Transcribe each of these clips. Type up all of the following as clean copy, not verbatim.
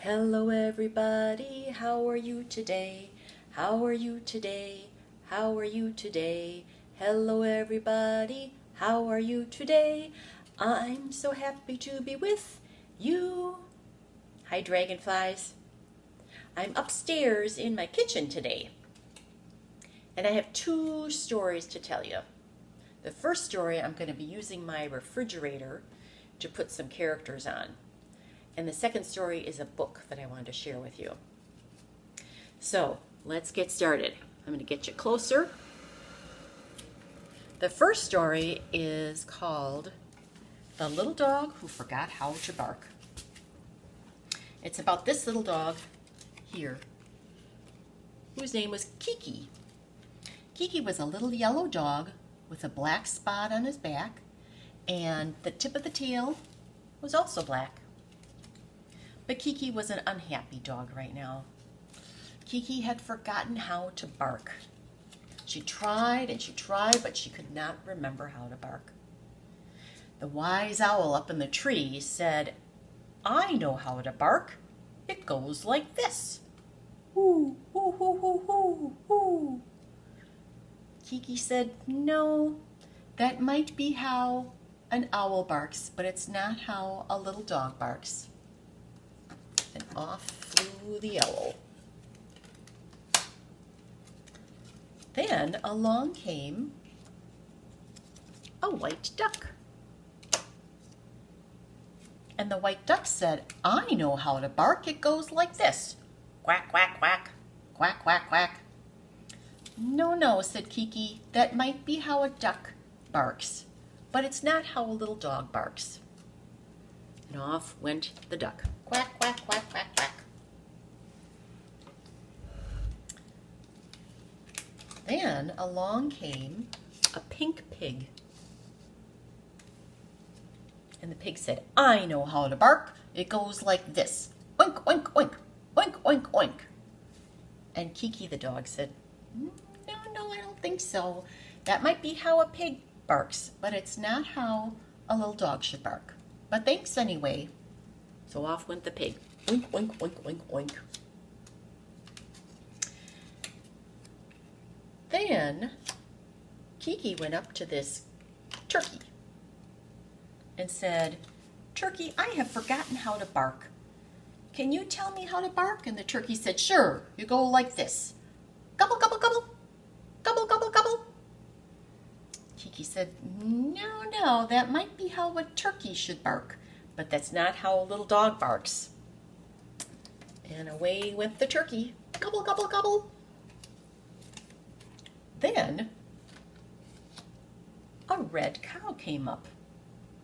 Hello everybody, how are you today? How are you today? How are you today? Hello everybody, how are you today? I'm so happy to be with you. Hi dragonflies. I'm upstairs in my kitchen today, and I have two stories to tell you. The first story, I'm going to be using my refrigerator to put some characters on. And the second story is a book that I wanted to share with you. So let's get started. I'm going to get you closer. The first story is called The Little Dog Who Forgot How to Bark. It's about this little dog here, whose name was Kiki. Kiki was a little yellow dog with a black spot on his back, and the tip of the tail was also black. But Kiki was an unhappy dog right now. Kiki had forgotten how to bark. She tried and she tried, but she could not remember how to bark. The wise owl up in the tree said, "I know how to bark. It goes like this. Hoo, hoo, hoo, hoo, hoo, hoo." Kiki said, "No, that might be how an owl barks, but it's not how a little dog barks." And off flew the owl. Then along came a white duck. And the white duck said, "I know how to bark. It goes like this. Quack, quack, quack. Quack, quack, quack." "No, no," said Kiki. "That might be how a duck barks, but it's not how a little dog barks." And off went the duck. Quack, quack, quack, quack, quack. Then along came a pink pig. And the pig said, "I know how to bark. It goes like this. Oink, oink, oink. Oink, oink, oink." And Kiki the dog said, No, I don't think so. That might be how a pig barks, but it's not how a little dog should bark. But thanks anyway." So off went the pig. Oink, oink, oink, oink, oink. Then Kiki went up to this turkey and said, "Turkey, I have forgotten how to bark. Can you tell me how to bark?" And the turkey said, "Sure, you go like this. Gobble, gobble, gobble. Gobble, gobble, gobble." Kiki said, No, that might be how a turkey should bark, but that's not how a little dog barks." And away went the turkey. Gobble, gobble, gobble. Then a red cow came up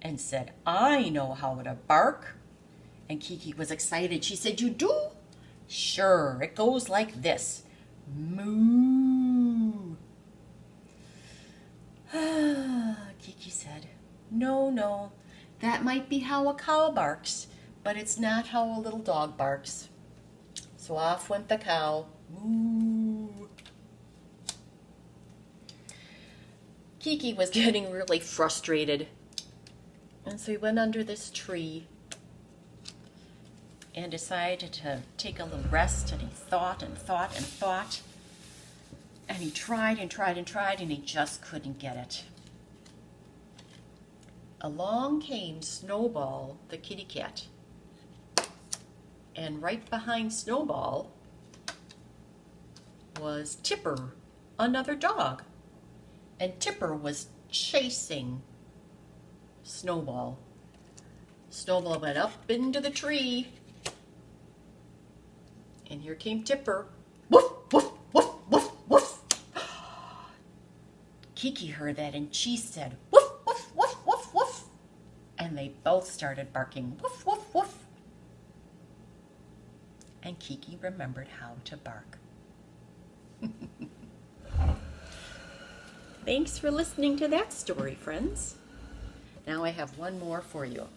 and said, "I know how to bark." And Kiki was excited. She said, "You do?" "Sure, it goes like this. Moo." Kiki said, No, that might be how a cow barks, but it's not how a little dog barks." So off went the cow. Moo. Kiki was getting really frustrated, and so he went under this tree and decided to take a little rest, and he thought and thought and thought, and he tried and tried and tried, and he just couldn't get it. Along came Snowball, the kitty cat, and right behind Snowball was Tipper, another dog, and Tipper was chasing Snowball. Snowball went up into the tree, and here came Tipper. Woof, woof, woof, woof, woof. Kiki heard that, and she said, "Woof, woof, woof, woof, woof." And they both started barking, woof, woof, woof. And Kiki remembered how to bark. Thanks for listening to that story, friends. Now I have one more for you.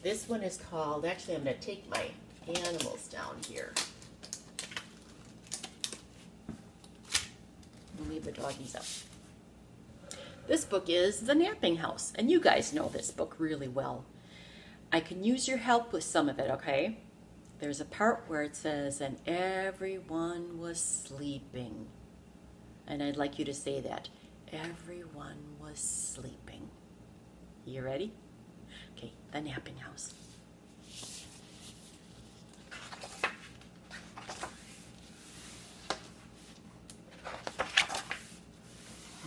This one is called, actually I'm going to take my animals down here. I'll leave the doggies up. This book is The Napping House, and you guys know this book really well. I can use your help with some of it, okay? There's a part where it says, and everyone was sleeping. And I'd like you to say that. Everyone was sleeping. You ready? Okay, the napping house.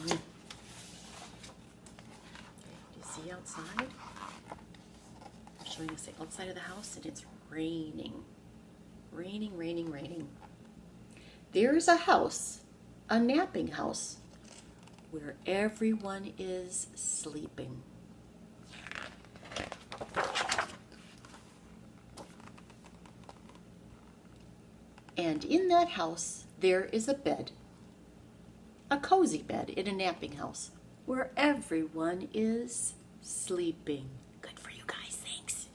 Okay, do you see outside? I'm showing us the outside of the house, and it's raining. Raining, raining, raining. There's a house, a napping house, where everyone is sleeping. And in that house, there is a bed, a cozy bed in a napping house, where everyone is sleeping. Good for you guys, thanks.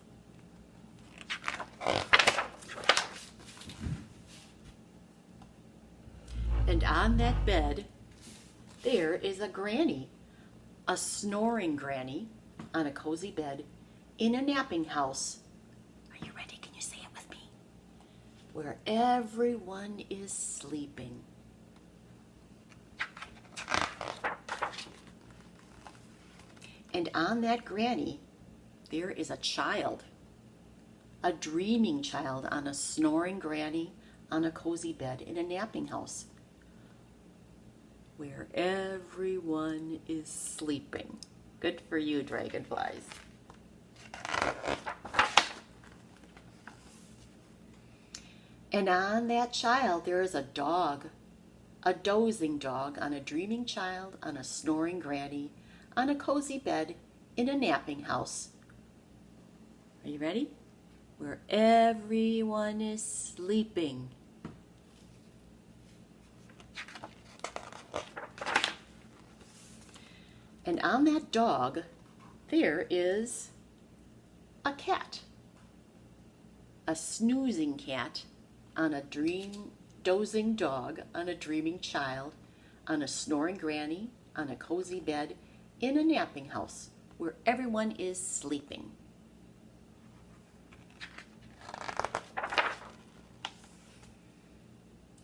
And on that bed, there is a granny, a snoring granny on a cozy bed in a napping house. Are you ready? Can you say it with me? Where everyone is sleeping. And on that granny, there is a child, a dreaming child on a snoring granny on a cozy bed in a napping house, where everyone is sleeping. Good for you, dragonflies. And on that child, there is a dog, a dozing dog on a dreaming child on a snoring granny on a cozy bed in a napping house. Are you ready? Where everyone is sleeping. And on that dog, there is a cat, a snoozing cat on a dozing dog on a dreaming child on a snoring granny on a cozy bed in a napping house where everyone is sleeping.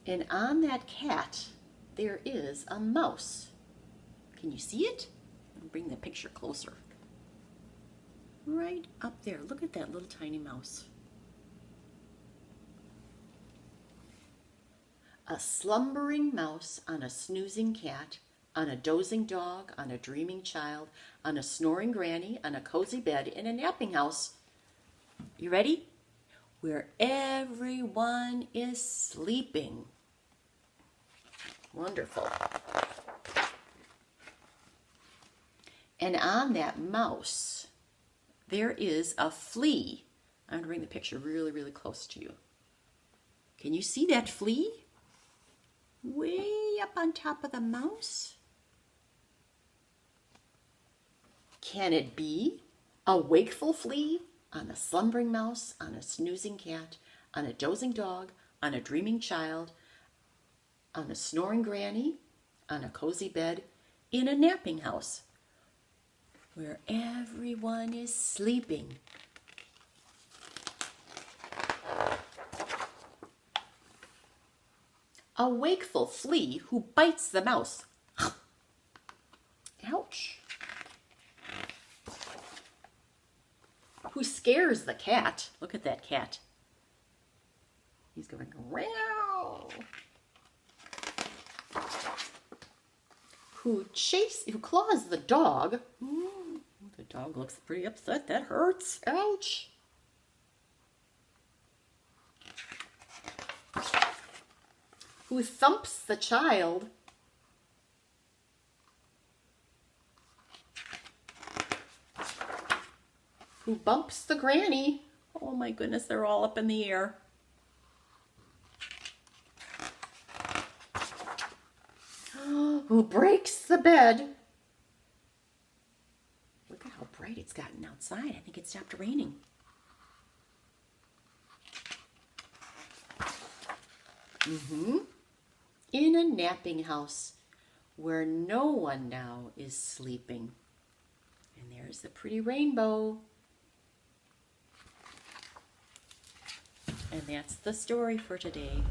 And on that cat, there is a mouse. Can you see it? I'll bring the picture closer. Right up there. Look at that little tiny mouse. A slumbering mouse on a snoozing cat, on a dozing dog, on a dreaming child, on a snoring granny, on a cozy bed in a napping house. You ready? Where everyone is sleeping. Wonderful. And on that mouse, there is a flea. I'm going to bring the picture really, really close to you. Can you see that flea? Way up on top of the mouse? Can it be a wakeful flea on a slumbering mouse, on a snoozing cat, on a dozing dog, on a dreaming child, on a snoring granny, on a cozy bed, in a napping house, where everyone is sleeping? A wakeful flea who bites the mouse. Ouch. Who scares the cat. Look at that cat. He's going, meow. Who claws the dog. Ooh, the dog looks pretty upset. That hurts. Ouch. Who thumps the child. Who bumps the granny. Oh my goodness, they're all up in the air. Who breaks the bed. Look at how bright it's gotten outside. I think it stopped raining. In a napping house where no one now is sleeping. And there's the pretty rainbow. And that's the story for today.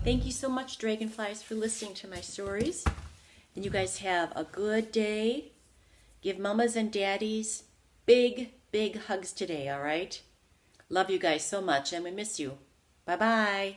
Thank you so much, Dragonflies, for listening to my stories. And you guys have a good day. Give mamas and daddies big, big hugs today, all right? Love you guys so much, and we miss you. Bye-bye.